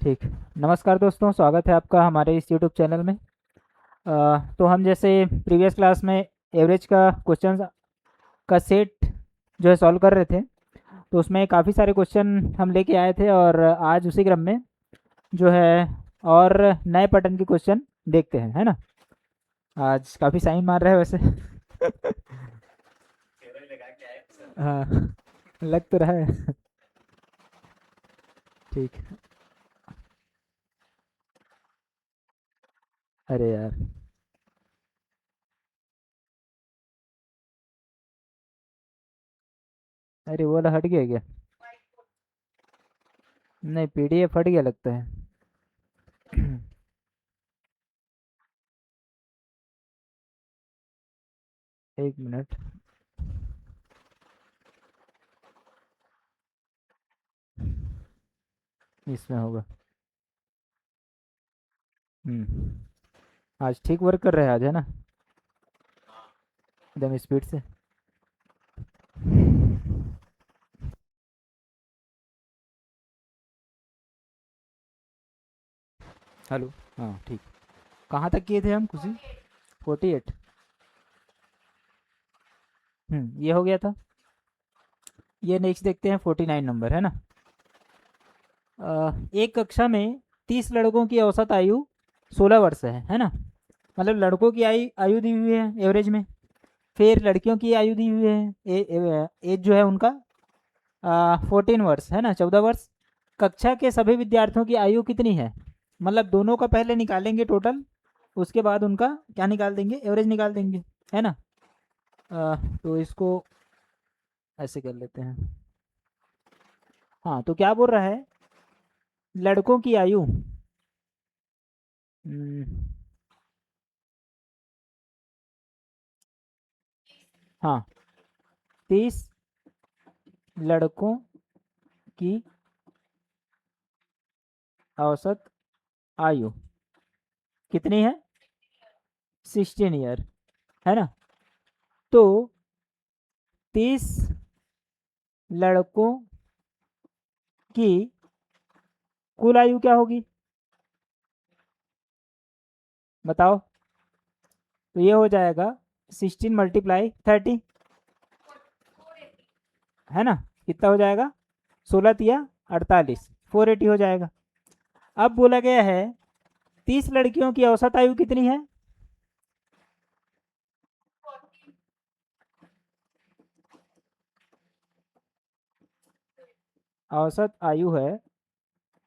ठीक। नमस्कार दोस्तों, स्वागत है आपका हमारे इस यूट्यूब चैनल में। तो हम जैसे प्रीवियस क्लास में एवरेज का क्वेश्चन का सेट जो है सॉल्व कर रहे थे, तो उसमें काफ़ी सारे क्वेश्चन हम लेके आए थे और आज उसी क्रम में जो है और नए पैटर्न के क्वेश्चन देखते हैं, है ना। आज काफ़ी साइन मार रहे हैं वैसे। हाँ, लग तो रहा है। ठीक। अरे यार, अरे वो वाला हट गया क्या? नहीं, पीडीएफ हट गया लगता है। 1 मिनट। इसमें होगा। आज ठीक वर्क कर रहे हैं आज, है ना, एकदम स्पीड से। हेलो। हाँ ठीक। कहाँ तक किए थे हम खुशी? 48। ये हो गया था। ये नेक्स्ट देखते हैं, 49 नंबर, है ना। एक कक्षा में 30 लड़कों की औसत आयु 16 वर्ष है ना। मतलब लड़कों की आयु दी हुई है एवरेज में, फिर लड़कियों की आयु दी हुई है, एज जो है उनका 14 वर्ष, है ना, 14 वर्ष। कक्षा के सभी विद्यार्थियों की आयु कितनी है? मतलब दोनों का पहले निकालेंगे टोटल, उसके बाद उनका क्या निकाल देंगे, एवरेज निकाल देंगे, है ना। तो इसको ऐसे कर लेते हैं। हाँ, तो क्या बोल रहा है, लड़कों की आयु। हम्म, हाँ, 30 लड़कों की औसत आयु कितनी है? 16 ईयर, है ना। तो 30 लड़कों की कुल आयु क्या होगी, बताओ। तो ये हो जाएगा 16 × 30, है ना। कितना हो जाएगा? 16 × 3 = 48, 480 हो जाएगा। अब बोला गया है 30 लड़कियों की औसत आयु कितनी है? औसत आयु है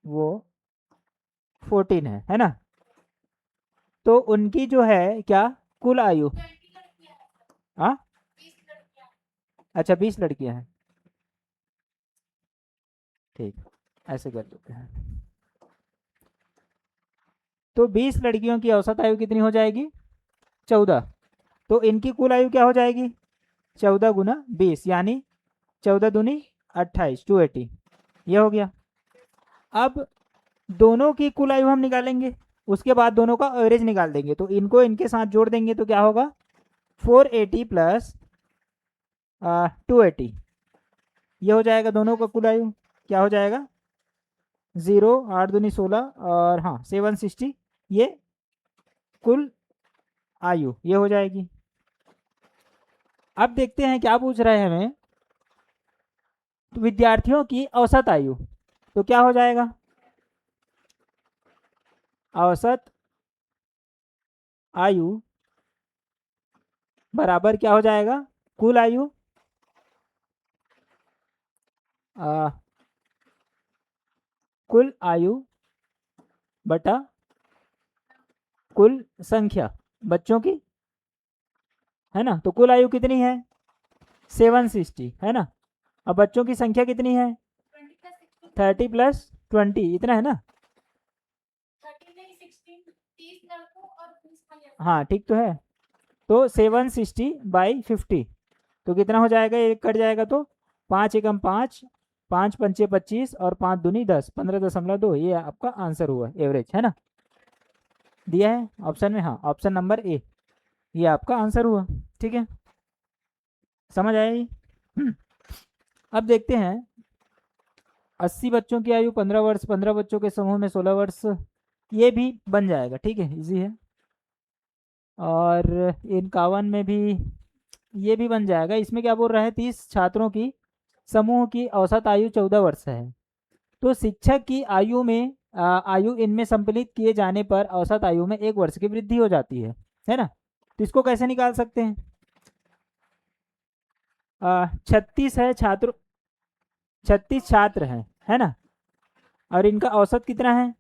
वो 14 है ना। तो उनकी जो है क्या, कुल आयु। हाँ, अच्छा 20 लड़कियां हैं। ठीक, ऐसे कर लेते हैं। तो 20 लड़कियों की औसत आयु कितनी हो जाएगी? 14। तो इनकी कुल आयु क्या हो जाएगी? 14 × 20 यानी 14 दूनी 28, 280। ये हो गया। अब दोनों की कुल आयु हम निकालेंगे, उसके बाद दोनों का एवरेज निकाल देंगे। तो इनको इनके साथ जोड़ देंगे तो क्या होगा, 480 प्लस 280। ये हो जाएगा दोनों का कुल आयु। क्या हो जाएगा? 0, 8 दूनी 16 और हाँ 760। ये कुल आयु ये हो जाएगी। अब देखते हैं क्या पूछ रहे हैं हमें, तो विद्यार्थियों की औसत आयु। तो क्या हो जाएगा, औसत आयु बराबर क्या हो जाएगा, कुल आयु आ, कुल आयु बटा कुल संख्या बच्चों की, है ना। तो कुल आयु कितनी है? 760, है ना। अब बच्चों की संख्या कितनी है? 30 + 20, इतना है ना। हाँ ठीक तो है। तो 760/50, तो कितना हो जाएगा, एक कट जाएगा तो 5 × 5, 5 × 5 = 25 और 5 दूनी 10, 15.2। ये आपका आंसर हुआ एवरेज, है ना। दिया है ऑप्शन में, हाँ ऑप्शन नंबर ए, ये आपका आंसर हुआ। ठीक है, समझ आया ये? अब देखते हैं 80 बच्चों की आयु 15 वर्ष, 15 बच्चों के समूह में 16 वर्ष, ये भी बन जाएगा, ठीक है, इजी है। और 51 में भी ये भी बन जाएगा। इसमें क्या बोल रहा है, 30 छात्रों की समूह की औसत आयु 14 वर्ष है। तो शिक्षक की आयु में आयु इनमें सम्मिलित किए जाने पर औसत आयु में 1 वर्ष की वृद्धि हो जाती है ना। तो इसको कैसे निकाल सकते हैं, 36 है छात्र, 36 छात्र हैं, है ना, और इनका औसत कितना है,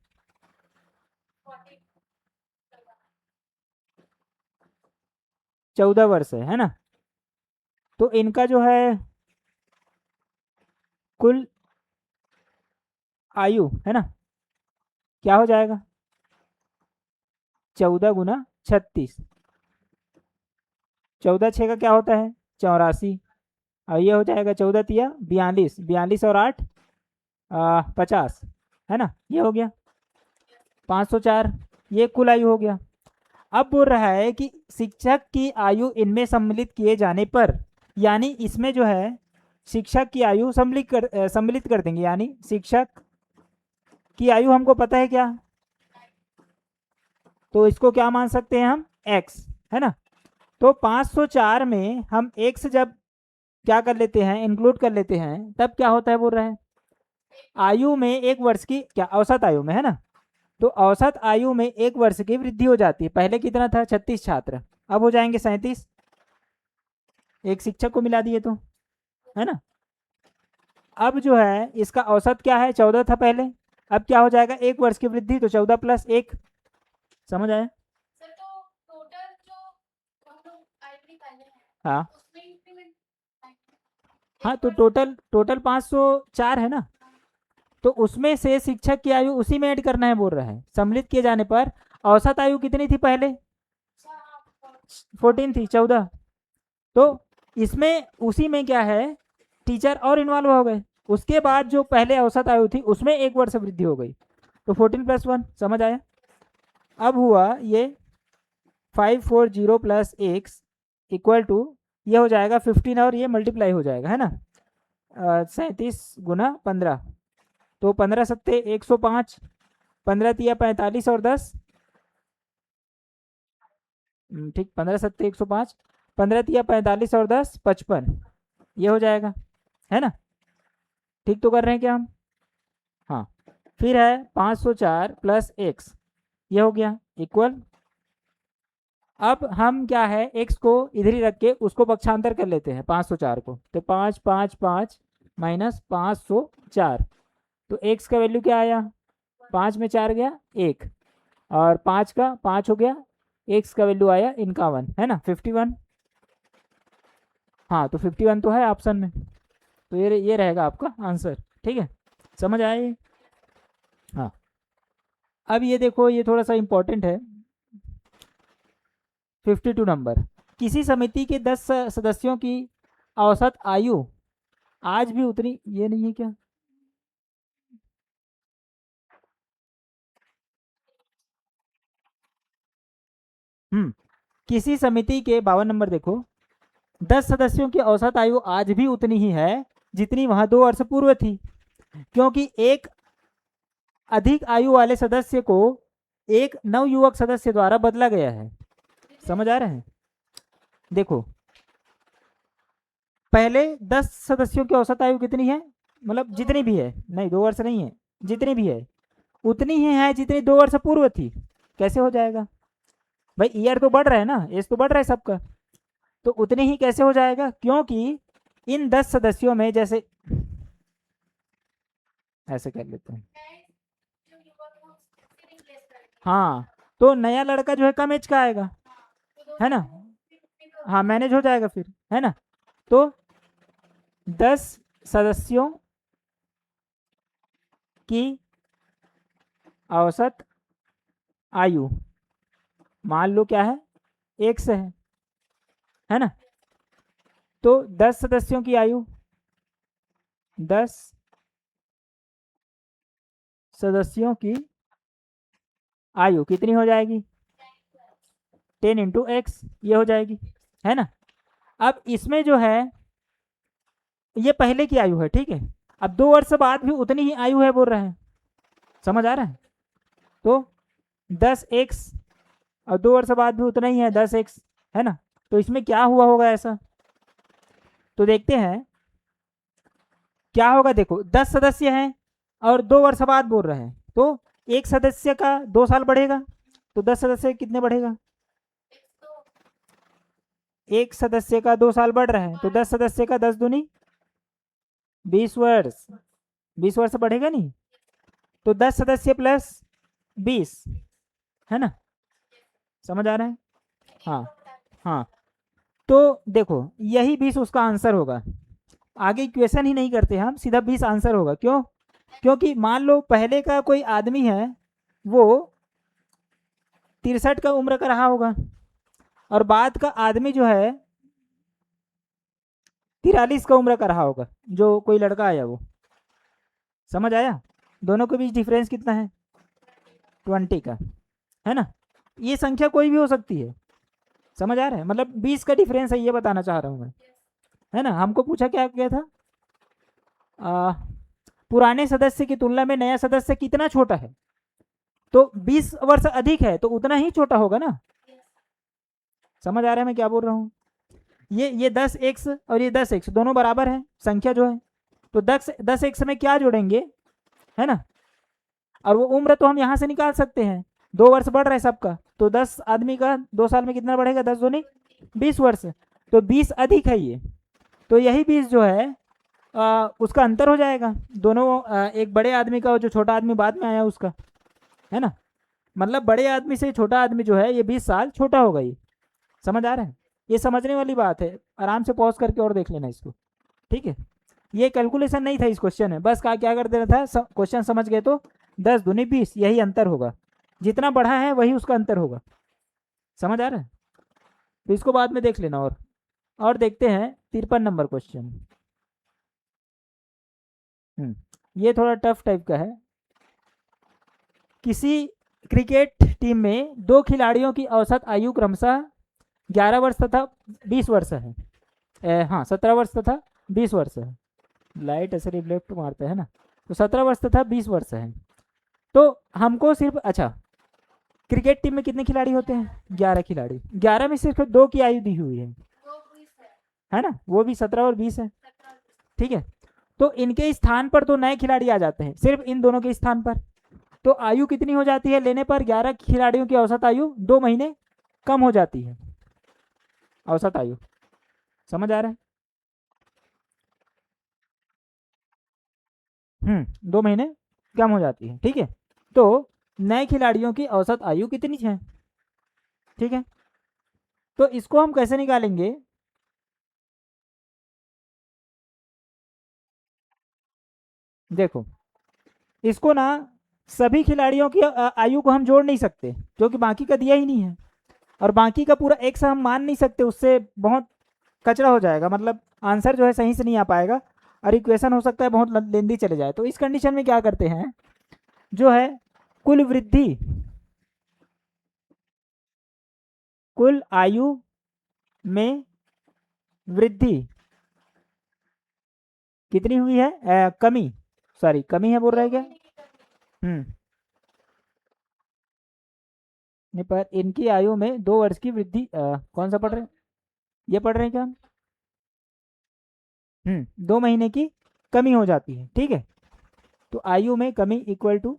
14 वर्ष है ना। तो इनका जो है कुल आयु है ना, क्या हो जाएगा, 14 गुना 36, 14 छः का क्या होता है 84, और ये हो जाएगा 14 तिया 42, 42 और 8 50, है ना, ये हो गया 504, ये कुल आयु हो गया। अब बोल रहा है कि शिक्षक की आयु इनमें सम्मिलित किए जाने पर, यानी इसमें जो है शिक्षक की आयु सम्मिलित कर देंगे, यानी शिक्षक की आयु हमको पता है क्या, तो इसको क्या मान सकते हैं हम x, है ना। तो 504 में हम x जब क्या कर लेते हैं, इंक्लूड कर लेते हैं, तब क्या होता है बोल रहा है, आयु में 1 वर्ष की, क्या औसत आयु में, है ना। तो औसत आयु में 1 वर्ष की वृद्धि हो जाती है। पहले कितना था 36 छात्र, अब हो जाएंगे 37, एक शिक्षक को मिला दिए तो, है ना। अब जो है इसका औसत क्या है, 14 था पहले, अब क्या हो जाएगा 1 वर्ष की वृद्धि, तो 14 प्लस 1, समझ आया। सर तो टोटल जो हम लोग आईडी पहले हैं, हाँ उसमें इंक्रीमेंट, हाँ, तो टोटल 504 है ना, तो उसमें से शिक्षक की आयु उसी में ऐड करना है बोल रहा है। सम्मिलित किए जाने पर औसत आयु कितनी थी पहले, 14 थी, 14, तो इसमें उसी में क्या है टीचर और इन्वॉल्व हो गए, उसके बाद जो पहले औसत आयु थी उसमें 1 वर्ष वृद्धि हो गई, तो 14 + 1, समझ आया। अब हुआ ये 540 प्लस एक्स इक्वल टू, ये हो जाएगा 15 और ये मल्टीप्लाई हो जाएगा, है ना, 37 गुना 15, तो 15 सत्ते 105, 15 तिया 45 और 10, ठीक, 15 सत्ते 105, 15 तिया 45 और 10 55, ये हो जाएगा, है ना। ठीक तो कर रहे हैं क्या हम, हाँ। फिर है 504 प्लस एक्स, ये हो गया इक्वल, अब हम क्या है x को इधर ही रख के उसको पक्षांतर कर लेते हैं 504 को, तो 5 5 5 माइनस 504, तो x का वैल्यू क्या आया, 5 में 4 गया 1, और 5 का 5 हो गया, x का वैल्यू आया 51, है ना, 51, हाँ, तो 51 तो है ऑप्शन में, तो ये रहेगा आपका आंसर, ठीक है, समझ आया ये। हाँ, अब ये देखो, ये थोड़ा सा इम्पोर्टेंट है, 52 नंबर, किसी समिति के 10 सदस्यों की औसत आयु आज भी उतनी, ये नहीं है क्या, किसी समिति के 52 नंबर देखो, 10 सदस्यों की औसत आयु आज भी उतनी ही है जितनी वहां 2 वर्ष पूर्व थी, क्योंकि एक अधिक आयु वाले सदस्य को एक नवयुवक सदस्य द्वारा बदला गया है, समझ आ रहे हैं। देखो पहले 10 सदस्यों की औसत आयु कितनी है, मतलब जितनी भी है, नहीं 2 वर्ष नहीं है, जितनी भी है उतनी ही है जितनी 2 वर्ष पूर्व थी, कैसे हो जाएगा भाई, ईयर तो बढ़ रहा है ना, एज तो बढ़ रहा है सबका, तो उतनी ही कैसे हो जाएगा, क्योंकि इन 10 सदस्यों में, जैसे ऐसे कर लेते हैं, हाँ, तो नया लड़का जो है कम एज का आएगा, है ना, हाँ, मैनेज हो जाएगा फिर, है ना। तो 10 सदस्यों की औसत आयु मान लो क्या है 1 से है ना, तो 10 सदस्यों की आयु, 10 सदस्यों की आयु कितनी हो जाएगी, 10 इंटू एक्स, ये हो जाएगी, है ना। अब इसमें जो है ये पहले की आयु है, ठीक है, अब 2 वर्ष बाद भी उतनी ही आयु है बोल रहे हैं, समझ आ रहा है? तो 10x और 2 वर्ष बाद भी उतना ही है 10x, है ना? तो इसमें क्या हुआ होगा ऐसा, तो देखते हैं क्या होगा। देखो 10 सदस्य हैं और 2 वर्ष बाद बोल रहे हैं, तो एक सदस्य का 2 साल बढ़ेगा, तो 10 सदस्य कितने बढ़ेगा? एक सदस्य का 2 साल बढ़ रहा है, तो 10 सदस्य का 10 दूनी 20 वर्ष, 20 वर्ष बढ़ेगा नहीं? तो 10 सदस्य प्लस 20, है ना? समझ आ रहा है? हाँ हाँ। तो देखो यही 20 उसका आंसर होगा, आगे इक्वेशन ही नहीं करते हम, सीधा 20 आंसर होगा। क्यों? क्योंकि मान लो पहले का कोई आदमी है वो 63 का उम्र का रहा होगा, और बाद का आदमी जो है 43 का उम्र का रहा होगा, जो कोई लड़का आया वो। समझ आया? दोनों के बीच डिफरेंस कितना है? 20 का, है ना? ये संख्या कोई भी हो सकती है, समझ आ रहा है? मतलब 20 का डिफरेंस है, ये बताना चाह रहा हूँ मैं, है ना? हमको पूछा क्या क्या था, पुराने सदस्य की तुलना में नया सदस्य कितना छोटा है, तो 20 वर्ष अधिक है तो उतना ही छोटा होगा ना। समझ आ रहा है मैं क्या बोल रहा हूँ? ये 10x और ये 10x दोनों बराबर है संख्या जो है, तो 10x में क्या जोड़ेंगे, है ना? और वो उम्र तो हम यहाँ से निकाल सकते हैं, 2 वर्ष बढ़ रहा है सबका, तो 10 आदमी का 2 साल में कितना बढ़ेगा, 10 दूनी 20 वर्ष, तो 20 अधिक है ये, तो यही 20 जो है उसका अंतर हो जाएगा दोनों, एक बड़े आदमी का और जो छोटा आदमी बाद में आया उसका, है ना? मतलब बड़े आदमी से छोटा आदमी जो है ये 20 साल छोटा होगा ये। समझ आ रहा है? ये समझने वाली बात है, आराम से पॉज करके और देख लेना इसको, ठीक है? ये कैलकुलेशन नहीं था इस क्वेश्चन में, बस क्या कर देना था, क्वेश्चन समझ गए तो 10 दूनी 20 यही अंतर होगा, जितना बढ़ा है वही उसका अंतर होगा। समझ आ रहा है? तो इसको बाद में देख लेना। और देखते हैं 53 नंबर क्वेश्चन। ये थोड़ा टफ टाइप का है। किसी क्रिकेट टीम में 2 खिलाड़ियों की औसत आयु क्रमशः 11 वर्ष तथा 20 वर्ष है। हाँ 17 वर्ष तथा 20 वर्ष है। लाइट ऐसे रिफ्लेक्ट मारते हैं ना, तो 17 वर्ष तथा 20 वर्ष है। तो हमको सिर्फ, अच्छा क्रिकेट टीम में कितने खिलाड़ी होते हैं? 11 खिलाड़ी, 11 में सिर्फ 2 की आयु दी हुई है ना? वो भी 17 और 20 है, ठीक है? तो इनके स्थान पर तो नए खिलाड़ी आ जाते हैं, सिर्फ इन दोनों के स्थान पर। तो आयु कितनी हो जाती है लेने पर? 11 खिलाड़ियों की औसत आयु 2 महीने कम हो जाती है, औसत आयु। समझ आ रहा है? 2 महीने कम हो जाती है, ठीक है? तो नए खिलाड़ियों की औसत आयु कितनी है, ठीक है? तो इसको हम कैसे निकालेंगे? देखो इसको ना, सभी खिलाड़ियों की आयु को हम जोड़ नहीं सकते क्योंकि बाकी का दिया ही नहीं है, और बाकी का पूरा एक हम मान नहीं सकते, उससे बहुत कचरा हो जाएगा, मतलब आंसर जो है सही से नहीं आ पाएगा, और इक्वेशन हो सकता है बहुत लेंदी चले जाए। तो इस कंडीशन में क्या करते हैं, जो है कुल वृद्धि, कुल आयु में वृद्धि कितनी हुई है, कमी, सॉरी कमी है बोल रहे हैं क्या? नहीं, पर इनकी आयु में 2 वर्ष की वृद्धि, कौन सा पढ़ रहे हैं, ये पढ़ रहे हैं क्या हम? 2 महीने की कमी हो जाती है, ठीक है? तो आयु में कमी इक्वल टू,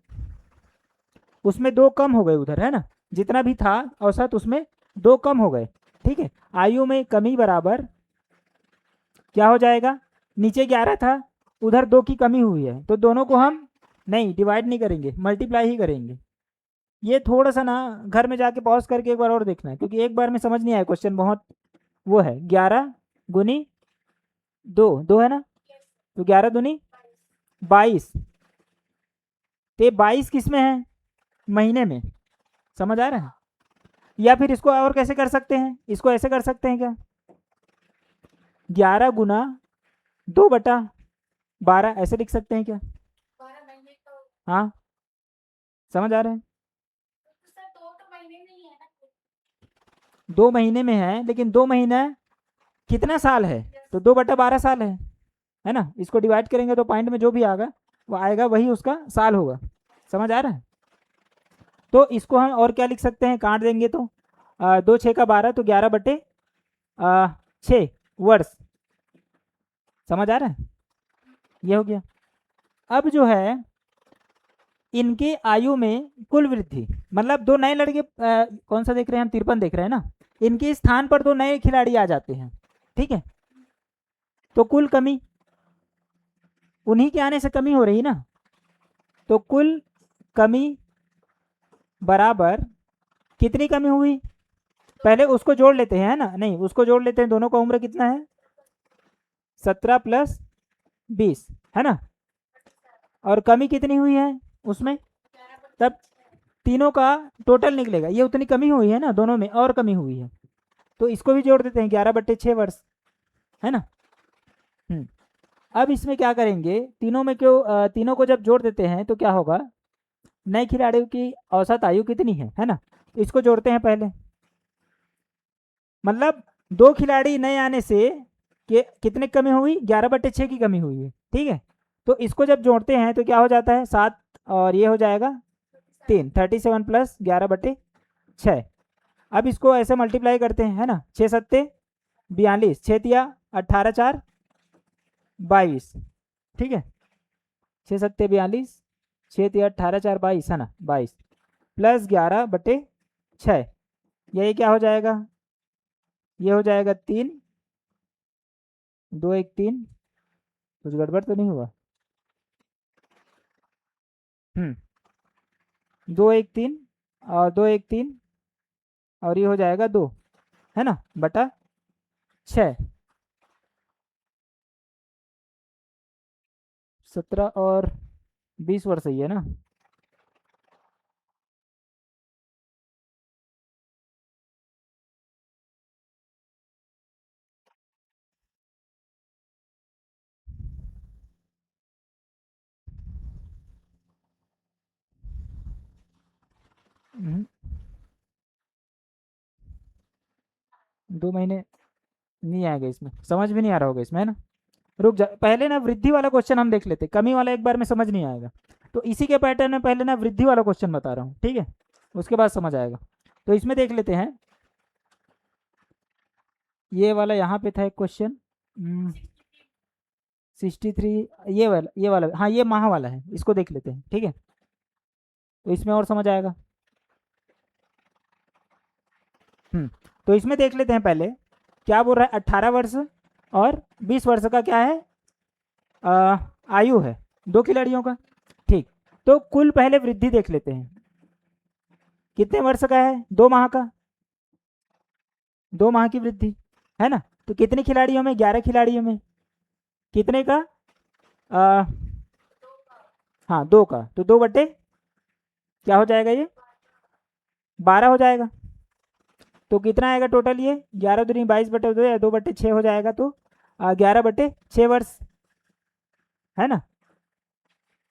उसमें 2 कम हो गए उधर, है ना? जितना भी था औसत उसमें 2 कम हो गए, ठीक है? आयु में कमी बराबर क्या हो जाएगा, नीचे 11 था, उधर 2 की कमी हुई है, तो दोनों को हम नहीं डिवाइड नहीं करेंगे, मल्टीप्लाई ही करेंगे। ये थोड़ा सा ना घर में जाके पॉज करके एक बार और देखना है, क्योंकि एक बार में समझ नहीं आया क्वेश्चन, बहुत वो है। 11 गुनी 2, 2 है ना, तो 11 दूनी 22, तो 22 किस में है, महीने में। समझ आ रहा है? या फिर इसको और कैसे कर सकते हैं, इसको ऐसे कर सकते हैं क्या, 11 गुना 2/12 ऐसे लिख सकते हैं क्या? हाँ समझ आ रहे हैं? 2 महीने में है, लेकिन 2 महीना कितना साल है, तो 2/12 साल है, है ना। इसको डिवाइड करेंगे तो पॉइंट में जो भी आएगा वो आएगा, वही उसका साल होगा। समझ आ रहा है। तो इसको हम और क्या लिख सकते हैं, काट देंगे तो 2 6 का 12, तो 11/6 वर्ष। समझ आ रहा है, ये हो गया। अब जो है इनकी आयु में कुल वृद्धि, मतलब दो नए लड़के कौन सा देख रहे हैं हम, 53 देख रहे हैं ना। इनके स्थान पर दो नए खिलाड़ी आ जाते हैं, ठीक है। तो कुल कमी, उन्हीं के आने से कमी हो रही ना, तो कुल कमी बराबर कितनी कमी हुई, पहले उसको जोड़ लेते हैं, है ना, नहीं उसको जोड़ लेते हैं, दोनों का उम्र कितना है, 17 + 20, है ना। और कमी कितनी हुई है उसमें, तब तीनों का टोटल निकलेगा, ये उतनी कमी हुई है ना, दोनों में और कमी हुई है, तो इसको भी जोड़ देते हैं, 11/6 वर्ष, है ना। अब इसमें क्या करेंगे, तीनों में क्यों तीनों को जब जोड़ देते हैं तो क्या होगा, नए खिलाड़ियों की औसत आयु कितनी है ना। इसको जोड़ते हैं पहले, मतलब दो खिलाड़ी नए आने से कितने कमी हुई, 11/6 की कमी हुई है, ठीक है। तो इसको जब जोड़ते हैं तो क्या हो जाता है, 7, और ये हो जाएगा 3, 37 + 11/6। अब इसको ऐसे मल्टीप्लाई करते हैं, है ना, 6 7 42, 6 तिया 18 4 22, ठीक है। 6 7 42, 6 तिया 18 4 22, है ना, 22 + 11/6, यही क्या हो जाएगा, ये हो जाएगा 3 2 1 3, कुछ गड़बड़ तो नहीं हुआ, 2 1 3 और 2 1 3, और ये हो जाएगा 2, है ना, बटा 6। 17 और 20 वर्ष ही है ना। हम्म, 2 महीने नहीं आएगा इसमें, समझ भी नहीं आ रहा होगा इसमें, है ना। रुक जा, पहले ना वृद्धि वाला क्वेश्चन हम देख लेते, कमी वाला एक बार में समझ नहीं आएगा, तो इसी के पैटर्न में पहले ना वृद्धि वाला क्वेश्चन बता रहा हूँ, ठीक है, उसके बाद समझ आएगा। तो इसमें देख लेते हैं, ये वाला यहाँ पे था एक क्वेश्चन 63, ये वाला हाँ, ये माह वाला है, इसको देख लेते हैं, ठीक है, तो इसमें और समझ आएगा। तो इसमें देख लेते हैं पहले, क्या बोल रहा है, 18 वर्ष और 20 वर्ष का क्या है, आयु है दो खिलाड़ियों का, ठीक। तो कुल पहले वृद्धि देख लेते हैं, कितने वर्ष का है, 2 माह का, 2 माह की वृद्धि, है ना। तो कितने खिलाड़ियों में, 11 खिलाड़ियों में, कितने का, आ, हाँ 2 का, तो 2 बटे क्या हो जाएगा, ये 12 हो जाएगा। तो कितना आएगा टोटल, ये 11 दूनी 22/2 या 2/6 हो जाएगा, तो 11/6 वर्ष, है ना,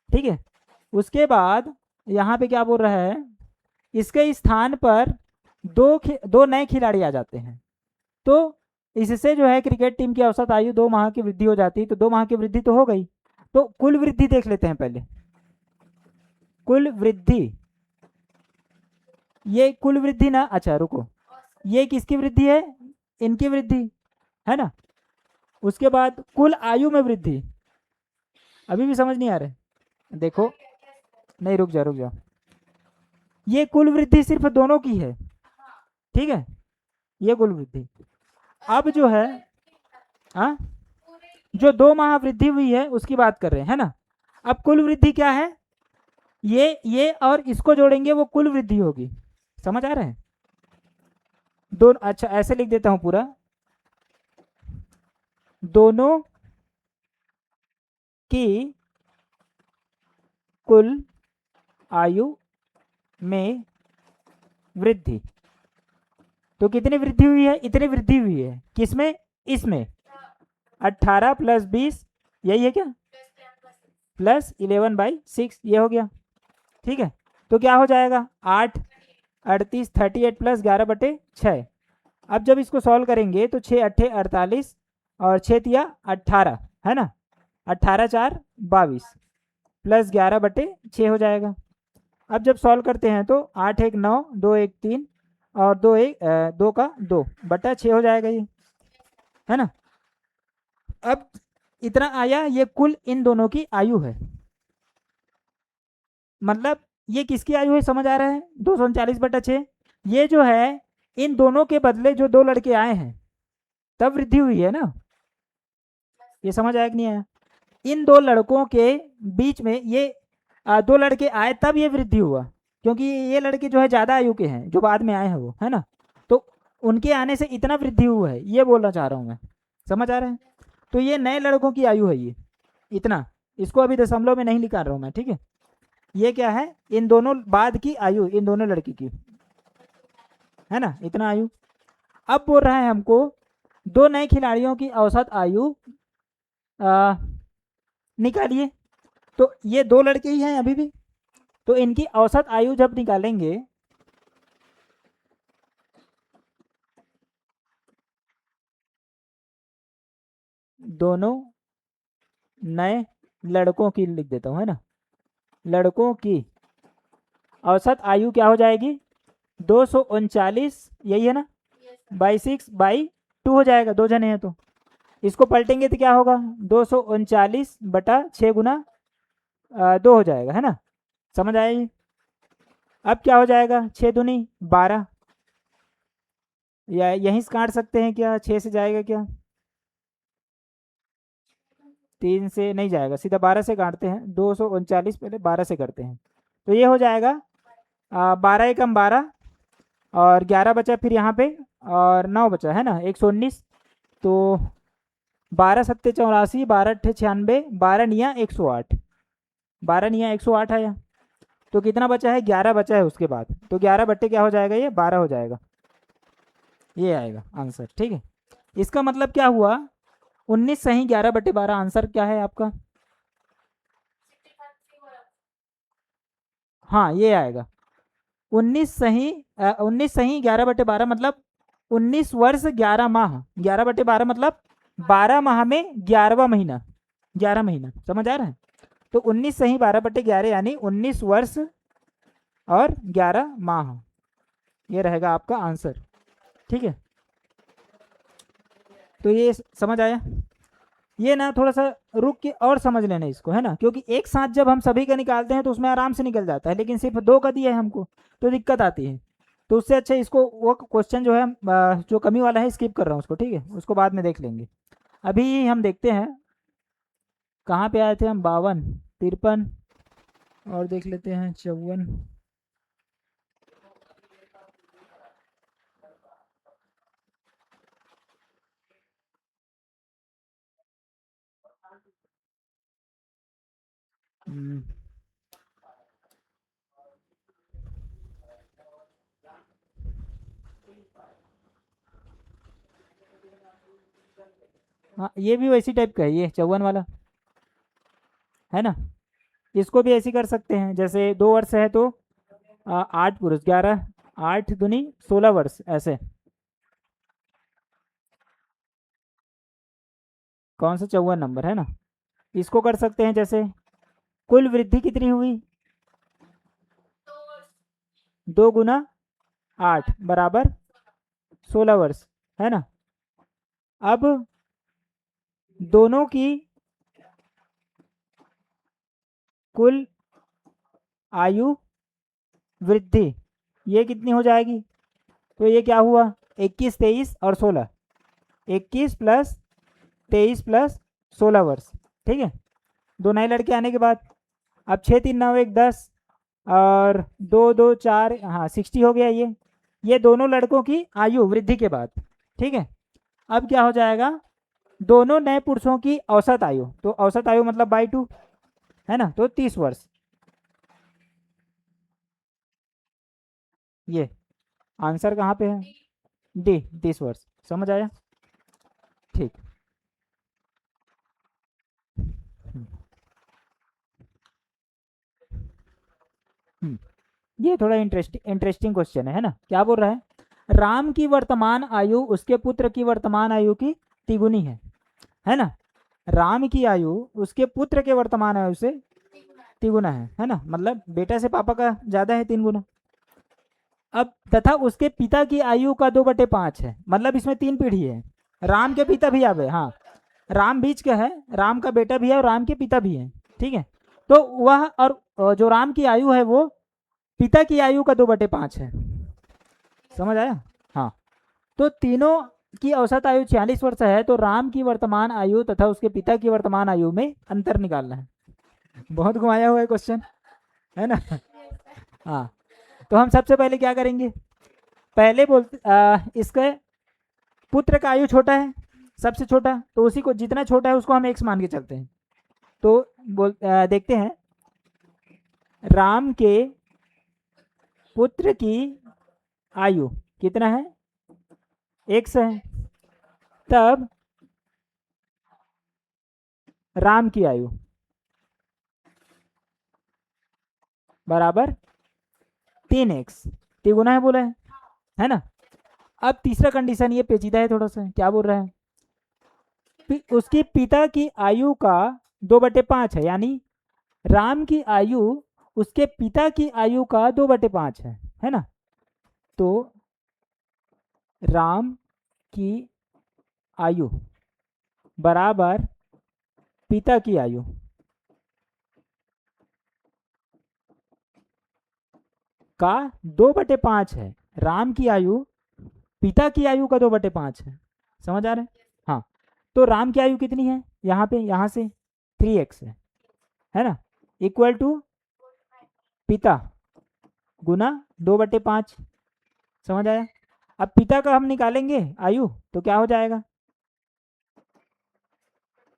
ठीक है। उसके बाद यहाँ पे क्या बोल रहा है, इसके स्थान पर दो नए खिलाड़ी आ जाते हैं, तो इससे जो है क्रिकेट टीम की औसत आयु 2 माह की वृद्धि हो जाती है, तो 2 माह की वृद्धि तो हो गई। तो कुल वृद्धि देख लेते हैं पहले, कुल वृद्धि, ये कुल वृद्धि ना, अच्छा रुको, ये किसकी वृद्धि है, इनकी वृद्धि, है ना। उसके बाद कुल आयु में वृद्धि, अभी भी समझ नहीं आ रहा, देखो, नहीं रुक जा, ये कुल वृद्धि सिर्फ दोनों की है, ठीक है, ये कुल वृद्धि। अब जो है, हाँ, जो 2 माह वृद्धि हुई है उसकी बात कर रहे हैं, है ना। अब कुल वृद्धि क्या है, ये और इसको जोड़ेंगे वो कुल वृद्धि होगी, समझ आ रहे हैं, दो, अच्छा ऐसे लिख देता हूं पूरा, दोनों की कुल आयु में वृद्धि, तो कितनी वृद्धि हुई है, इतनी वृद्धि हुई है, किसमें, इसमें 18 + 20, यही है क्या, +11/6, ये हो गया, ठीक है। तो क्या हो जाएगा, 8 38 38 + 11/6। अब जब इसको सॉल्व करेंगे तो 6 8 48 और 6 तिया 18, है ना। 18 4 22 प्लस 11/6 हो जाएगा। अब जब सॉल्व करते हैं तो 8 1 9 2 1 3 और 2 1 2 का 2/6 हो जाएगा ये, है ना। अब इतना आया, ये कुल इन दोनों की आयु है। मतलब ये किसकी आयु है समझ आ रहा है, 239/6। ये जो है इन दोनों के बदले जो दो लड़के आए हैं तब वृद्धि हुई है ना। ये समझ आया कि नहीं आया। इन दो लड़कों के बीच में ये दो लड़के आए तब ये वृद्धि हुआ, क्योंकि ये लड़के जो है ज़्यादा आयु के हैं जो बाद में आए हैं वो, है ना। तो उनके आने से इतना वृद्धि हुआ है, ये बोलना चाह रहा हूँ मैं। समझ आ रहा है। तो ये नए लड़कों की आयु है ये इतना, इसको अभी दशमलव में नहीं निकाल रहा हूँ मैं, ठीक है। ये क्या है, इन दोनों बाद की आयु, इन दोनों लड़की की, है ना, इतना आयु। अब बोल रहा है हमको दो नए खिलाड़ियों की औसत आयु निकालिए। तो ये दो लड़के ही हैं अभी भी, तो इनकी औसत आयु जब निकालेंगे दोनों नए लड़कों की लिख देता हूँ, है ना। लड़कों की औसत आयु क्या हो जाएगी, 239, यही है ना, बाई 6/2 हो जाएगा, दो जने हैं तो। इसको पलटेंगे तो क्या होगा, 239/6 गुना 2 हो जाएगा, है ना। समझ आया ये। अब क्या हो जाएगा, 6 दूनी 12, या यहीं से काट सकते हैं क्या, 6 से जाएगा क्या, 3 से नहीं जाएगा, सीधा 12 से काटते हैं। 239 पहले 12 से करते हैं, तो ये हो जाएगा 12 एकम 12 और 11 बचा फिर यहाँ पे और 9 बचा, है ना, 119। तो 12 सत्ते 84, 12 अट्ठे 96, 12 निया 108, 12 निया 108 आया। तो कितना बचा है, 11 बचा है उसके बाद, तो 11 बट्टे क्या हो जाएगा, ये 12 हो जाएगा, ये आएगा आंसर, ठीक है। इसका मतलब क्या हुआ, 19 सही 11/12, आंसर क्या है आपका, हाँ ये आएगा 19 सही 19 सही 11/12 मतलब 19 वर्ष 11 माह, 11/12 मतलब 12 माह में 11वां महीना, 11 महीना, समझ आ रहा है। तो 19 सही 12/11 यानी 19 वर्ष और 11 माह, ये रहेगा आपका आंसर, ठीक है। तो ये समझ आया। ये ना थोड़ा सा रुक के और समझ लेना इसको, है ना, क्योंकि एक साथ जब हम सभी का निकालते हैं तो उसमें आराम से निकल जाता है, लेकिन सिर्फ दो का दिया है हमको तो दिक्कत आती है। तो उससे अच्छा इसको वो क्वेश्चन जो है जो कमी वाला है स्किप कर रहा हूँ उसको, ठीक है, उसको बाद में देख लेंगे। अभी हम देखते हैं कहाँ पे आए थे हम, 52 53 और देख लेते हैं 54। हाँ ये भी वैसी टाइप का है, ये 54 वाला, है ना। इसको भी ऐसे कर सकते हैं, जैसे 2 वर्ष है तो 8 पुरुष 11, 8 दूनी 16 वर्ष, ऐसे। कौन सा 54 नंबर, है ना। इसको कर सकते हैं जैसे कुल वृद्धि कितनी हुई, 2 गुना 8 बराबर 16 वर्ष, है ना। अब दोनों की कुल आयु वृद्धि ये कितनी हो जाएगी, तो ये क्या हुआ, 21 23 और 16, 21 प्लस 23 प्लस 16 वर्ष, ठीक है। दो नए लड़के आने के बाद अब 6 3 9 1 10 और 2 2 4, हाँ 60 हो गया ये दोनों लड़कों की आयु वृद्धि के बाद, ठीक है। अब क्या हो जाएगा, दोनों नए पुरुषों की औसत आयु, तो औसत आयु मतलब बाई 2, है ना, तो 30 वर्ष, ये आंसर कहाँ पे है, डी 30 वर्ष। समझ आया, ठीक। ये थोड़ा इंटरेस्टिंग क्वेश्चन है ना। क्या बोल रहा है, राम की वर्तमान आयु उसके पुत्र की वर्तमान आयु की तिगुनी है ना। राम की आयु उसके पुत्र के वर्तमान आयु से तिगुना है ना, मतलब बेटा से पापा का ज़्यादा है 3 गुना। अब तथा उसके पिता की आयु का 2/5 है, मतलब इसमें 3 पीढ़ी है। राम के पिता भी आवे, हाँ राम बीच का है, राम का बेटा भी है और राम के पिता भी है, ठीक है। तो वह और जो राम की आयु है वो पिता की आयु का 2/5 है, समझ आया। हाँ, तो तीनों की औसत आयु 46 वर्ष है, तो राम की वर्तमान आयु तथा उसके पिता की वर्तमान आयु में अंतर निकालना है। बहुत घुमाया हुआ है क्वेश्चन, है ना। हाँ, तो हम सबसे पहले क्या करेंगे, पहले बोलते इसके पुत्र का आयु छोटा है, सबसे छोटा, तो उसी को जितना छोटा है उसको हम x मान के चलते हैं। तो देखते हैं राम के पुत्र की आयु कितना है, x है, तब राम की आयु बराबर 3x, तिगुना है बोला है ना। अब तीसरा कंडीशन ये पेचीदा है थोड़ा सा, क्या बोल रहा है, उसकी पिता की आयु का 2/5 है, यानी राम की आयु उसके पिता की आयु का 2/5 है ना। तो राम की आयु बराबर पिता की आयु का 2/5 है, राम की आयु पिता की आयु का 2/5 है, समझ आ रहा है। हाँ, तो राम की आयु कितनी है, यहाँ पे यहाँ से 3x है ना, इक्वल टू पिता गुना 2/5, समझ आया। अब पिता का हम निकालेंगे आयु, तो क्या हो जाएगा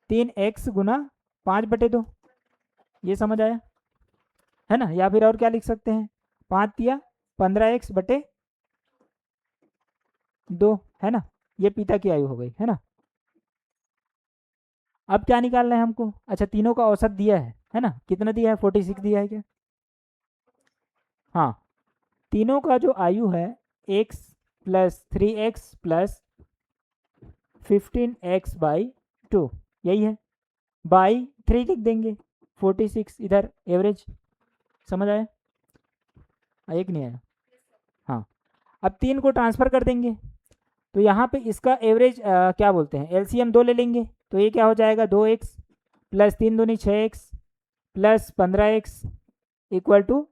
3x गुना 5/2, ये समझ आया है ना। या फिर और क्या लिख सकते हैं, 5 या 15x/2 है ना, ये पिता की आयु हो गई है ना। अब क्या निकालना है हमको, अच्छा तीनों का औसत दिया है ना, कितना दिया है 46 दिया है क्या। हाँ, तीनों का जो आयु है x plus 3x plus 15x/2, यही है, बाई 3 लिख देंगे, 46 इधर एवरेज, समझ आया, एक नहीं आया। हाँ, अब 3 को ट्रांसफ़र कर देंगे, तो यहाँ पे इसका एवरेज क्या बोलते हैं, एलसीएम 2 ले लेंगे, तो ये क्या हो जाएगा 2x प्लस 3 दूनी 6x plus 15x equal to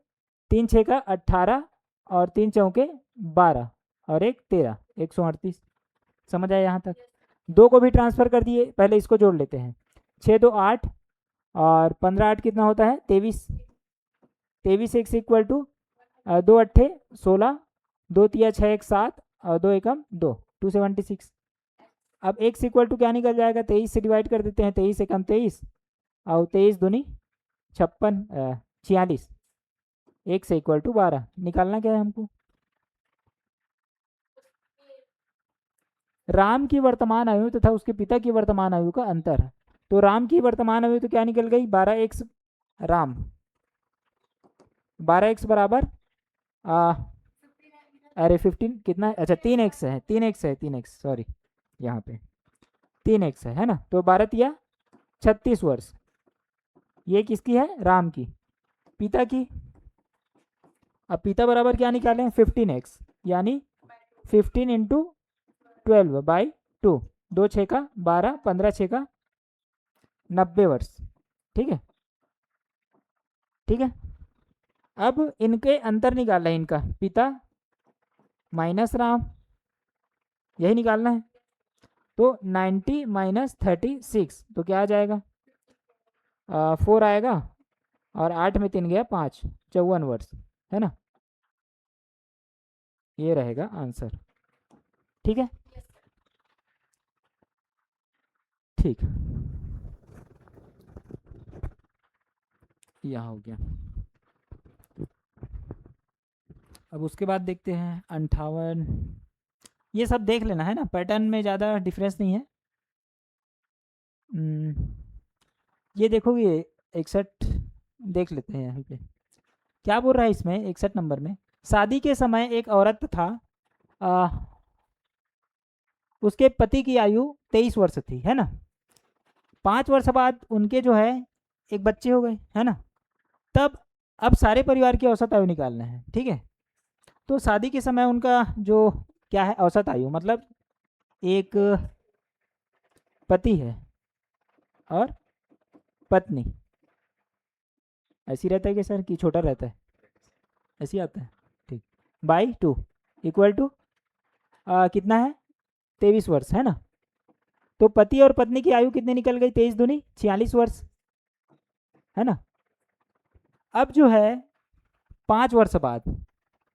3 6 का 18 और 3 चौके 12 और 1 13, 138, समझ आया यहाँ तक। 2 को भी ट्रांसफ़र कर दिए, पहले इसको जोड़ लेते हैं, 6 2 8 और 15 8 कितना होता है 23, 23x इक्वल टू 2 8 16, 2 3 6 1 7 और 2 1 2, 276। अब x इक्वल टू क्या निकल जाएगा, 23 से डिवाइड कर देते हैं, 23 1 23 और 23 दूनी 56 46, x इक्वल टू 12, निकालना क्या है हमको, राम की वर्तमान आयु तथा उसके पिता की वर्तमान आयु का अंतर है। तो राम की वर्तमान आयु तो क्या निकल गई 12x राम, 12x बराबर अरे 15 कितना, अच्छा 3x है, 3x सॉरी, यहाँ पे 3x है ना, तो 12 तिया 36 वर्ष, ये किसकी है राम की, पिता की। अब पिता बराबर क्या निकालें 15x, यानी 15 इंटू 12/2, 2 6 का 12, 15 6 का 90 वर्ष, ठीक है ठीक है। अब इनके अंतर निकालना है, इनका पिता माइनस राम, यही निकालना है, तो 90 माइनस 36, तो क्या आ जाएगा 4 आएगा और 8 में 3 गया 5, 54 वर्ष है ना, ये रहेगा आंसर, ठीक है ठीक, यहाँ हो गया। अब उसके बाद देखते हैं 58, ये सब देख लेना है ना, पैटर्न में ज़्यादा डिफरेंस नहीं है। ये देखोगे 61 देख लेते हैं, यहाँ पे क्या बोल रहा है इसमें 61 नंबर में, शादी के समय एक औरत था, उसके पति की आयु 23 वर्ष थी, है ना। 5 वर्ष बाद उनके जो है एक बच्चे हो गए, है ना। तब अब सारे परिवार की औसत आयु निकालना है, ठीक है। तो शादी के समय उनका जो क्या है औसत आयु, मतलब एक पति है और पत्नी, ऐसी रहता है कि सर कि छोटा रहता है, ऐसी आता है, ठीक। बाई 2 इक्वल टू कितना है 23 वर्ष, है ना। तो पति और पत्नी की आयु कितनी निकल गई, 23 दूनी 46 वर्ष, है ना। अब जो है 5 वर्ष बाद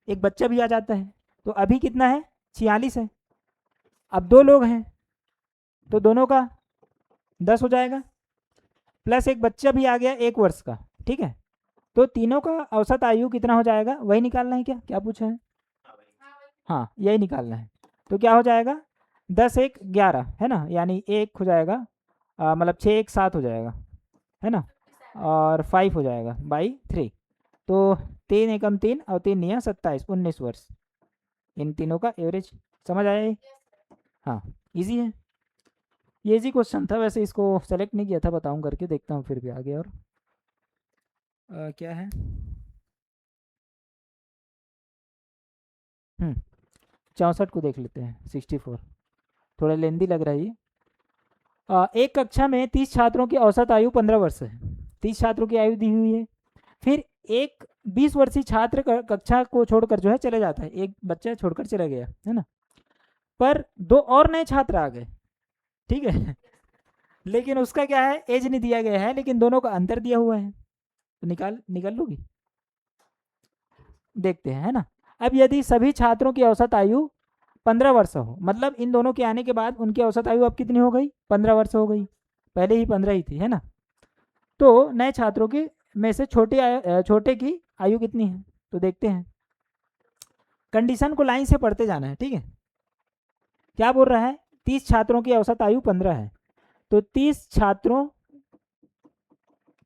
एक बच्चा भी आ जाता है, तो अभी कितना है 46 है। अब 2 लोग हैं तो दोनों का 10 हो जाएगा, प्लस एक बच्चा भी आ गया 1 वर्ष का, ठीक है। तो तीनों का औसत आयु कितना हो जाएगा, वही निकालना है, क्या क्या पूछा है, हाँ यही निकालना है। तो क्या हो जाएगा 10 1 11, है ना, यानी 1 हो जाएगा, मतलब 6 1 7 हो जाएगा, है ना, और 5 हो जाएगा बाई 3। तो 3 एकम 3 और 3 निया 27 19 वर्ष, इन तीनों का एवरेज। समझ आया ये? हाँ इजी है, ये इजी क्वेश्चन था वैसे, इसको सेलेक्ट नहीं किया था, बताऊँ करके देखता हूँ फिर भी आगे। और क्या है 64 को देख लेते हैं, 64 थोड़ा लेंदी लग रहा है ये। एक कक्षा में 30 छात्रों की औसत आयु 15 वर्ष है, 30 छात्रों की आयु दी हुई है। फिर एक 20 वर्षीय छात्र कक्षा को छोड़कर जो है चले जाता है, एक बच्चा छोड़कर चला गया, है ना। पर 2 और नए छात्र आ गए, ठीक है लेकिन उसका क्या है एज नहीं दिया गया है, लेकिन दोनों का अंतर दिया हुआ है, तो निकाल लोगी, देखते हैं, है ना। अब यदि सभी छात्रों की औसत आयु 15 वर्ष हो, मतलब इन दोनों के आने के बाद उनकी औसत आयु अब कितनी हो गई 15 वर्ष हो गई, पहले ही 15 ही थी, है ना। तो नए छात्रों के में से छोटे की आयु कितनी है, तो देखते हैं। कंडीशन को लाइन से पढ़ते जाना है, ठीक है। क्या बोल रहा है 30 छात्रों की औसत आयु 15 है, तो 30 छात्रों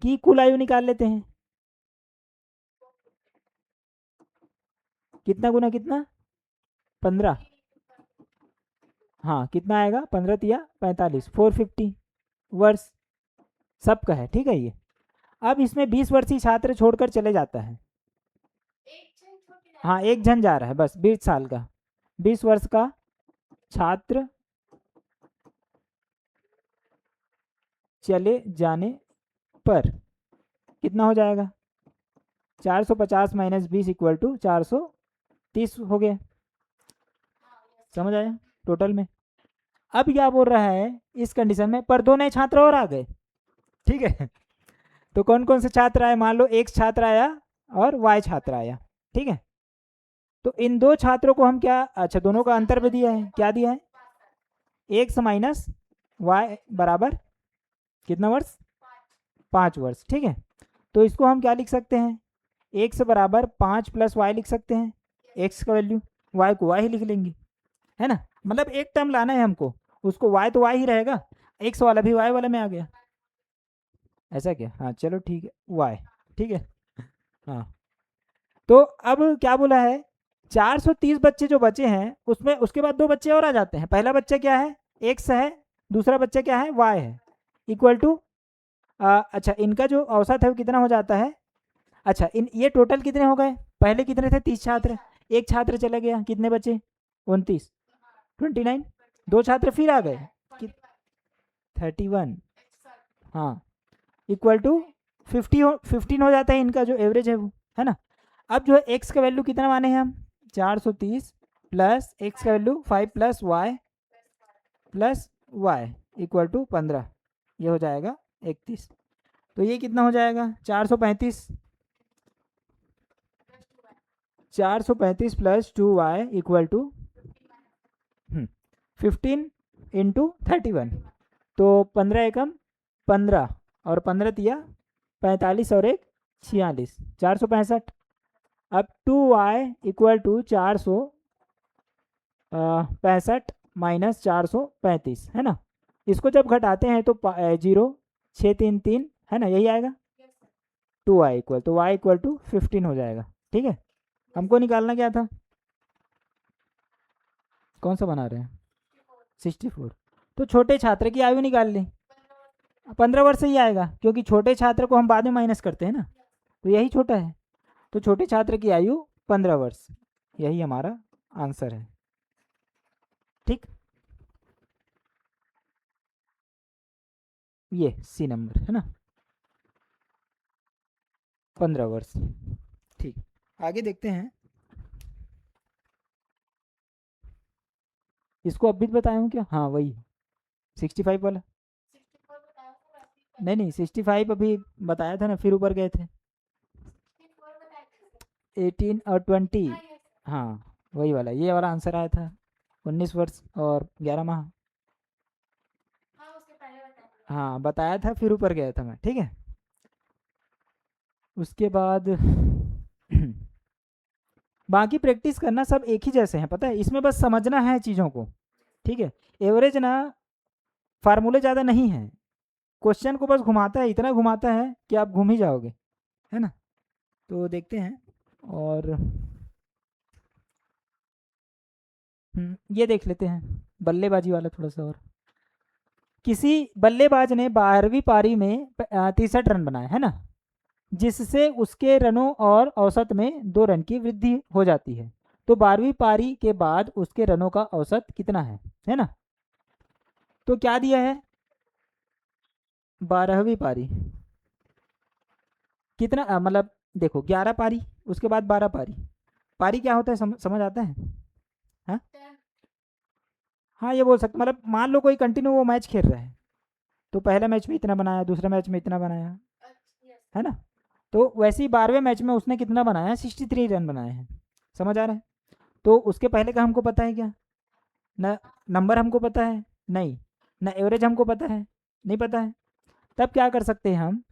की कुल आयु निकाल लेते हैं। कितना गुना कितना 15, हाँ कितना आएगा 15 तिया 45 450 वर्ष सबका है, ठीक है ये। अब इसमें 20 वर्षीय छात्र छोड़कर चले जाता है, हाँ एक जन जा रहा है बस 20 साल का, 20 वर्ष का छात्र चले जाने पर कितना हो जाएगा 450 माइनस 20 इक्वल टू 430 हो गया, समझ आया टोटल में। अब क्या बोल रहा है इस कंडीशन में पर 2 नए छात्र और आ गए, ठीक है तो कौन कौन से छात्र आए, मान लो एक छात्र आया और वाई छात्र आया, ठीक है। तो इन 2 छात्रों को हम क्या, अच्छा दोनों का अंतर भी दिया है, क्या दिया है एक्स माइनस वाई बराबर कितना वर्ष 5 वर्ष, ठीक है। तो इसको हम क्या लिख सकते हैं एक्स बराबर 5 प्लस वाई लिख सकते हैं, एक्स का वैल्यू वाई को वाई ही लिख लेंगे, है ना। मतलब एक टर्म लाना है हमको, उसको वाई तो वाई ही रहेगा, एक्स वाला भी वाई वाला में आ गया, ऐसा क्या, हाँ चलो ठीक है वाई, ठीक है हाँ। तो अब क्या बोला है 430 बच्चे जो बचे हैं उसमें उसके बाद 2 बच्चे और आ जाते हैं, पहला बच्चा क्या है एक्स है, दूसरा बच्चा क्या है वाई है, इक्वल टू अच्छा इनका जो औसत है वो कितना हो जाता है, अच्छा इन ये टोटल कितने हो गए, पहले कितने थे 30 छात्र, एक छात्र चला गया, कितने बचे 29 29, 2 छात्र फिर आ गए 31, हाँ इक्वल टू 15 हो जाता है इनका जो एवरेज है वो, है ना। अब जो है एक्स का वैल्यू कितना माने हैं हम 430 प्लस एक्स का value 5 plus Y equal to 15, ये हो जाएगा 31। तो ये कितना हो जाएगा 435 plus 2y equal to 15 into 31, तो 15 एकम 15 और 15 तिया 45 और 1 46 465। अब 2y इक्वल टू 465 माइनस 435, है ना। इसको जब घटाते हैं तो 0 6 3 3, है ना, यही आएगा 2y इक्वल, तो y इक्वल टू 15 हो जाएगा, ठीक है। हमको निकालना क्या था, कौन सा बना रहे हैं 64, तो छोटे छात्र की आयु निकाल लें, 15 वर्ष ही आएगा, क्योंकि छोटे छात्र को हम बाद में माइनस करते हैं ना, तो यही छोटा है। तो छोटे छात्र की आयु 15 वर्ष, यही हमारा आंसर है। ठीक, ये सी नंबर है ना, 15 वर्ष। ठीक, आगे देखते हैं। इसको अब भी बताया हूँ क्या? हाँ वही 65 वाला। 64 बताया था, वैसे ही नहीं नहीं 65 अभी बताया था ना, फिर ऊपर गए थे 64 बताया था। 18 और 20। हाँ ये हाँ वही वाला, ये वाला आंसर आया था, 19 वर्ष और 11 माह। हाँ उसके पहले बताया था। हाँ बताया था, फिर ऊपर गया था मैं। ठीक है, उसके बाद बाकी प्रैक्टिस करना सब एक ही जैसे हैं, पता है, इसमें बस समझना है चीज़ों को। ठीक है, एवरेज ना फार्मूले ज़्यादा नहीं है, क्वेश्चन को बस घुमाता है, इतना घुमाता है कि आप घूम ही जाओगे, है ना। तो देखते हैं। और ये देख लेते हैं बल्लेबाजी वाला थोड़ा सा। और किसी बल्लेबाज ने 12वीं पारी में 63 रन बनाए, है ना, जिससे उसके रनों और औसत में 2 रन की वृद्धि हो जाती है। तो 12वीं पारी के बाद उसके रनों का औसत कितना है ना। तो क्या दिया है, 12वीं पारी कितना मतलब देखो 11 पारी, उसके बाद 12 पारी। पारी क्या होता है समझ आता है? हाँ 10। हाँ, ये बोल सकते, मतलब मान लो कोई कंटिन्यू वो मैच खेल रहा है, तो पहले मैच में इतना बनाया, दूसरे मैच में इतना बनाया, यस। है ना। तो वैसे ही 12वें मैच में उसने कितना बनाया, 63 रन बनाए हैं। समझ आ रहा है? तो उसके पहले का हमको पता है क्या? न नंबर हमको पता है नहीं, न एवरेज हमको पता है नहीं, पता है। तब क्या कर सकते हैं हम,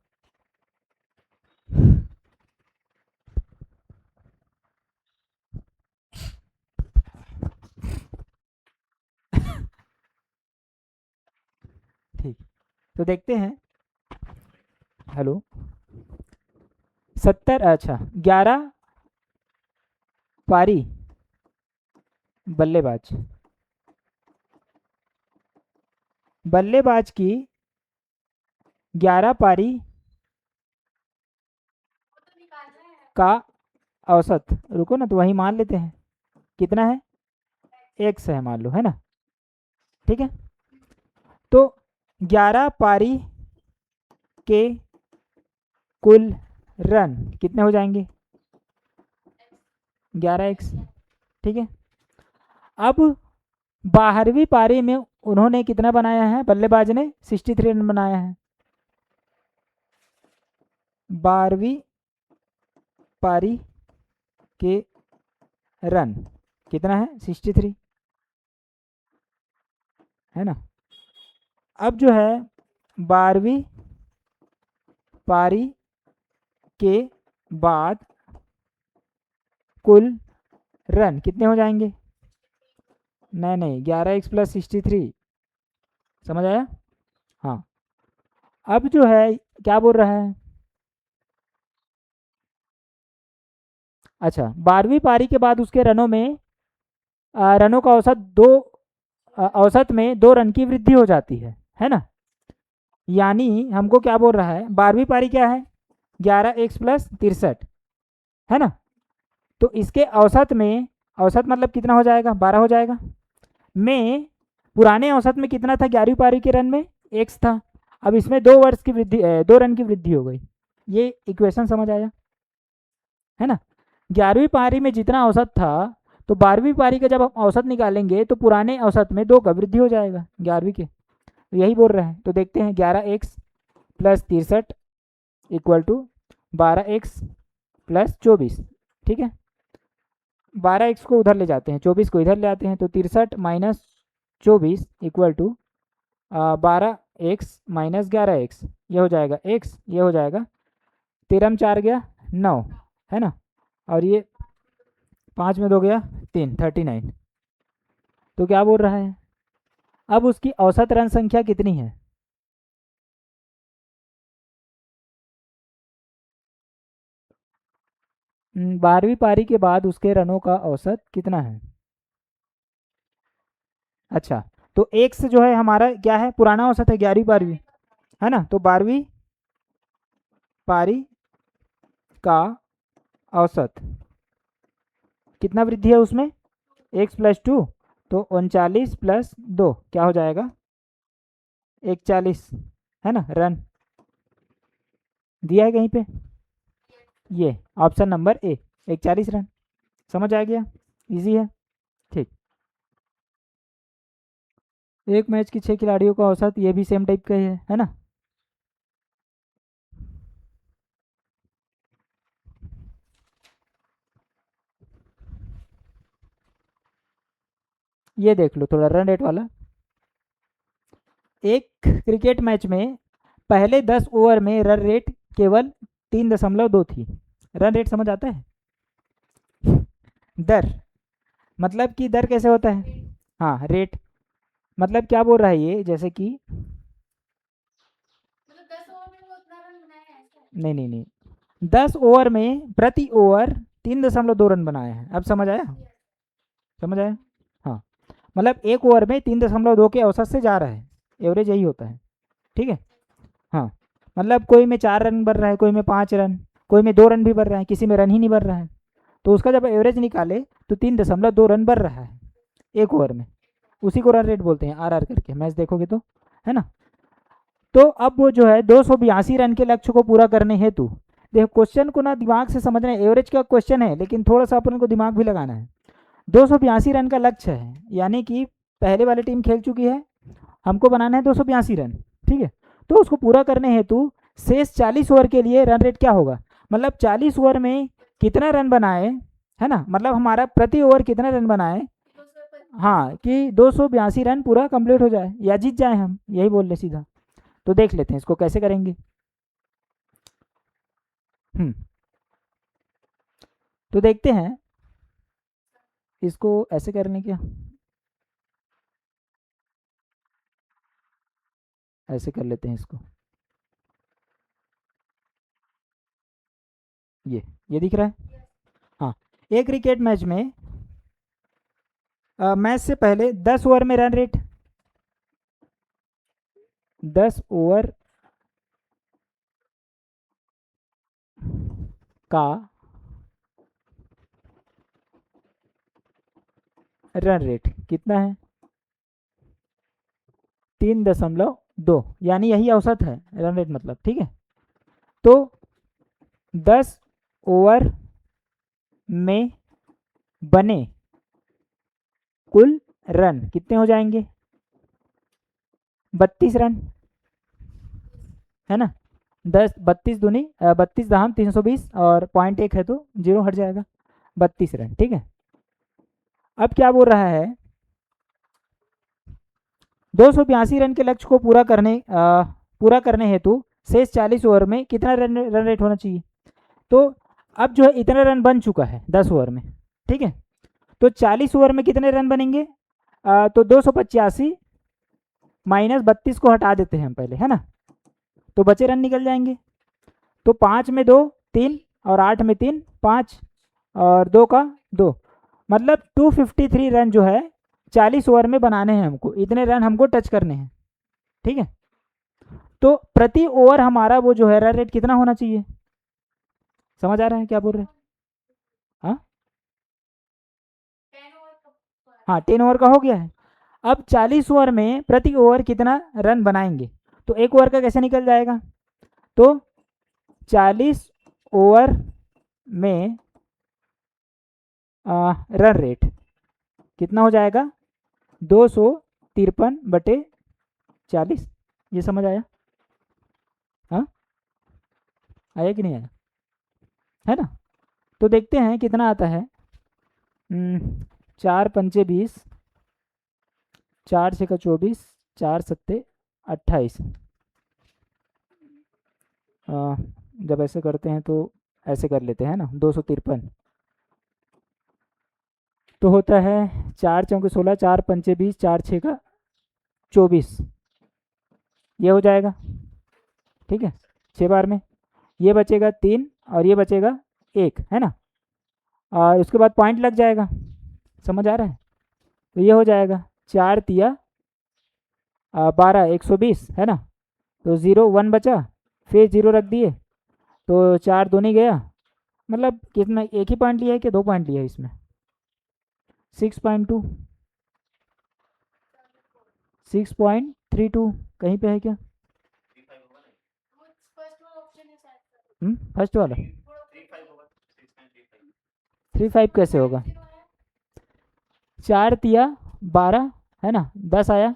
ठीक, तो देखते हैं। हेलो, 70, अच्छा 11 पारी बल्लेबाज, बल्लेबाज की 11 पारी वो तो निकालना है। का औसत, रुको ना, तो वही मान लेते हैं, कितना है, एक्स है मान लो, है ना। ठीक है, तो 11 पारी के कुल रन कितने हो जाएंगे, 11x। ठीक है, अब 12वीं पारी में उन्होंने कितना बनाया है, बल्लेबाज ने 63 रन बनाया है। 12वीं पारी के रन कितना है, 63, है ना। अब जो है 12वीं पारी के बाद कुल रन कितने हो जाएंगे, नहीं नहीं 11x प्लस 63, समझ आया? हाँ, अब जो है क्या बोल रहा है, अच्छा 12वीं पारी के बाद उसके रनों में रनों का औसत औसत में 2 रन की वृद्धि हो जाती है ना। यानी हमको क्या बोल रहा है, 12वीं पारी क्या है, 11x प्लस 63, है ना। तो इसके औसत में, औसत मतलब कितना हो जाएगा, 12 हो जाएगा। में पुराने औसत में कितना था 11वीं पारी के रन में, एक्स था। अब इसमें 2 वर्ष की वृद्धि, 2 रन की वृद्धि हो गई। ये इक्वेशन समझ आया, है ना। 11वीं पारी में जितना औसत था, तो 12वीं पारी का जब हम औसत निकालेंगे तो पुराने औसत में 2 का वृद्धि हो जाएगा 11वीं के। तो यही बोल रहे हैं, तो देखते हैं 11x plus 63 equal to 12x plus 24। ठीक है, 12x को उधर ले जाते हैं, 24 को इधर ले आते हैं, तो 63 minus 24 equal to 12x minus 11x, ये हो जाएगा x, ये हो जाएगा 13 में 4 गया 9, है ना। और ये 5 में 2 गया 3, 39। तो क्या बोल रहा है, अब उसकी औसत रन संख्या कितनी है, बारहवीं पारी के बाद उसके रनों का औसत कितना है। अच्छा, तो एक्स जो है हमारा क्या है, पुराना औसत है 11वीं पारी में, है ना। तो 12वीं पारी का औसत कितना वृद्धि है उसमें, x+2, तो 39+2 क्या हो जाएगा, 41, है ना, रन दिया है कहीं पे, ये ऑप्शन नंबर ए, 41 रन। समझ आ गया, इजी है। ठीक, एक मैच की 6 खिलाड़ियों का औसत, ये भी सेम टाइप का ही है ना। ये देख लो थोड़ा रन रेट वाला। एक क्रिकेट मैच में पहले 10 ओवर में रन रेट केवल 3.2 थी। रन रेट समझ आता है, दर, मतलब कि दर कैसे होता है, हाँ रेट, मतलब क्या बोल रहा है ये, जैसे कि मतलब 10 ओवर में वो उतना रन बनाया है ऐसा? नहीं नहीं नहीं, 10 ओवर में प्रति ओवर 3.2 रन बनाए हैं। अब समझ आया, समझ आया, हाँ, मतलब एक ओवर में 3.2 के औसत से जा रहा है, एवरेज यही होता है, ठीक है। हाँ, मतलब कोई में 4 रन बढ़ रहा है, कोई में 5 रन, कोई में 2 रन भी बढ़ रहा है, किसी में रन ही नहीं बढ़ रहा है, तो उसका जब एवरेज निकाले तो 3.2 रन बढ़ रहा है एक ओवर में, उसी को रन रेट बोलते हैं, आर करके मैच देखोगे तो, है ना। तो अब वो जो है 282 रन के लक्ष्य को पूरा करने हेतु, देखो क्वेश्चन को ना दिमाग से समझना है, एवरेज का क्वेश्चन है लेकिन थोड़ा सा अपन को दिमाग भी लगाना है। 282 रन का लक्ष्य है, यानी कि पहले वाली टीम खेल चुकी है, हमको बनाना है 282 रन, ठीक है। तो उसको पूरा करने हेतु शेष 40 ओवर के लिए रन रेट क्या होगा, मतलब 40 ओवर में कितना रन बनाए, है ना, मतलब हमारा प्रति ओवर कितना रन बनाए, 225। हाँ, कि 282 रन पूरा कंप्लीट हो जाए या जीत जाए हम, यही बोल रहे सीधा। तो देख लेते हैं इसको कैसे करेंगे। हम्म, तो देखते हैं इसको ऐसे करने क्या, ऐसे कर लेते हैं इसको, ये दिख रहा है, हाँ। एक क्रिकेट मैच में मैच से पहले 10 ओवर में रन रेट, 10 ओवर का रन रेट कितना है, 3.2, यानी यही औसत है रन रेट मतलब, ठीक है। तो 10 ओवर में बने कुल रन कितने हो जाएंगे, 32 रन, है ना। 32 दूनी 32 दहाम 320, और 0.1 है तो जीरो हट जाएगा, 32 रन, ठीक है। अब क्या बोल रहा है, 282 रन के लक्ष्य को पूरा करने हेतु शेष 40 ओवर में कितना रन रेट होना चाहिए। तो अब जो है इतना रन बन चुका है 10 ओवर में, ठीक है। तो 40 ओवर में कितने रन बनेंगे, तो 285 -32 को हटा देते हैं हम पहले, है ना, तो बचे रन निकल जाएंगे। तो 5 में 2 3, और 8 में 3 5, और 2 का 2, मतलब 253 रन जो है 40 ओवर में बनाने हैं हमको, इतने रन हमको टच करने हैं, ठीक है। तो प्रति ओवर हमारा वो जो है रन रेट कितना होना चाहिए, समझ आ रहा है क्या बोल रहे हैं, हाँ 10 ओवर का हाँ 10 ओवर का हो गया है। अब 40 ओवर में प्रति ओवर कितना रन बनाएंगे, तो एक ओवर का कैसे निकल जाएगा, तो 40 ओवर में रन रेट कितना हो जाएगा, 253/40, ये समझ आया, हाँ आया कि नहीं आया, है ना। तो देखते हैं कितना आता है, 4 पंचे 20, 4 6 का 24, 4 7 28, जब ऐसे करते हैं तो ऐसे कर लेते हैं ना, 253, तो होता है 4 चौके 16, 4 पंचे 20, 4 6 का 24, ये हो जाएगा, ठीक है। 6 बार में ये बचेगा 3, और ये बचेगा 1, है ना, और उसके बाद पॉइंट लग जाएगा, समझ आ रहा है। तो ये हो जाएगा 4 तिया 12, 120, है ना, तो 0 1 बचा, फिर 0 रख दिए, तो 4 दूनी गया, मतलब कितना, एक ही पॉइंट लिया है कि 2 पॉइंट लिया है इसमें? 6.2, 6.32 कहीं पे है क्या? फर्स्ट वाला ऑप्शन है शायद। फर्स्ट वाला 3.5 होगा। 3.5 कैसे होगा? 0 है। 4 तिया 12 है ना, 10 आया,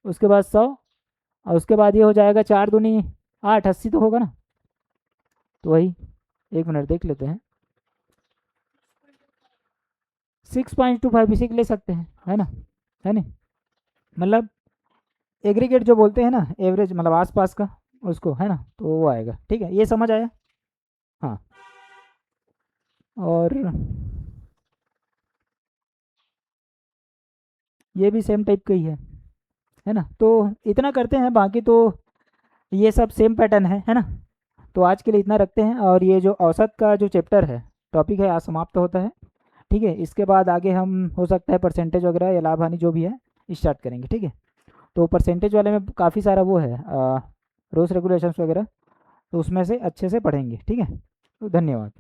उसके बाद 100, और उसके बाद ये हो जाएगा 4 दूनी 8, 80 तो होगा ना? तो वही, एक मिनट देख लेते हैं, 6.25 इसी के ले सकते हैं, है ना, है नहीं, मतलब एग्रीगेट जो बोलते हैं ना, एवरेज मतलब आसपास का, उसको, है ना, तो वो आएगा। ठीक है, ये समझ आया? हाँ, और ये भी सेम टाइप का ही है ना, तो इतना करते हैं, बाकी तो ये सब सेम पैटर्न है ना। तो आज के लिए इतना रखते हैं, और ये जो औसत का जो चैप्टर है, टॉपिक है, आज समाप्त होता है। ठीक है, इसके बाद आगे हम हो सकता है परसेंटेज वगैरह या लाभ हानि जो भी है स्टार्ट करेंगे। ठीक है, तो परसेंटेज वाले में काफ़ी सारा वो है, रूल्स रेगुलेशंस वगैरह, तो उसमें से अच्छे से पढ़ेंगे। ठीक है, तो धन्यवाद।